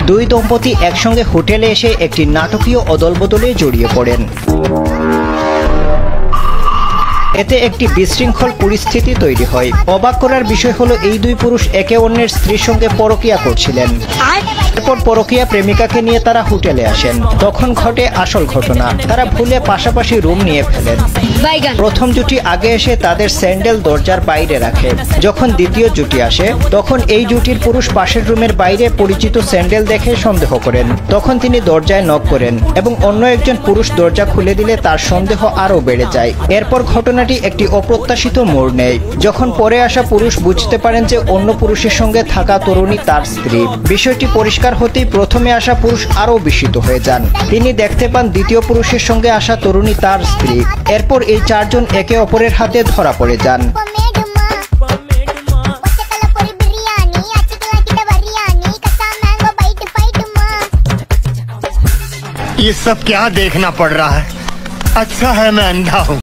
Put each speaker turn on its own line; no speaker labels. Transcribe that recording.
দুই দম্পতি একসঙ্গে হোটেলে এসে একটি নাটকীয় অদলবদলে জড়িয়ে পড়েন। এতে একটি বিশৃঙ্খল পরিস্থিতি তৈরি হয়। অবাক করার বিষয় হলো এই দুই পুরুষ একে অন্যের স্ত্রীর সঙ্গে পরকীয়া করছিলেন। এরপর পরকীয়া প্রেমিকাকে নিয়ে তারা হোটেলে আসেন। তখন ঘটে আসল ঘটনা। তারা ভুলে পাশাপাশি রুম নিয়ে ফেলেন। প্রথম জুটি আগে এসে তাদের স্যান্ডেল দরজার বাইরে রাখে। যখন দ্বিতীয় জুটি আসে তখন এই জুটির পুরুষ পাশের রুমের বাইরে পরিচিত স্যান্ডেল দেখে সন্দেহ করেন। তখন তিনি দরজায় নক করেন এবং অন্য একজন পুরুষ দরজা খুলে দিলে তার সন্দেহ আরও বেড়ে যায়। এরপর ঘটনাটি একটি অপ্রত্যাশিত মোড় নেয়, যখন পরে আসা পুরুষ বুঝতে পারেন যে অন্য পুরুষের সঙ্গে থাকা তরুণী তার স্ত্রী। বিষয়টি পরিষ্কার হতেই প্রথমে আসা পুরুষ আরও বিস্মিত হয়ে যান। তিনি দেখতে পান দ্বিতীয় পুরুষের সঙ্গে আসা তরুণী তার স্ত্রী। এরপর এই চারজন একে অপরের হাতে ধরা পড়ে যান।
ये सब क्या देखना पड़ रहा है? अच्छा है मैं अंधा हूँ।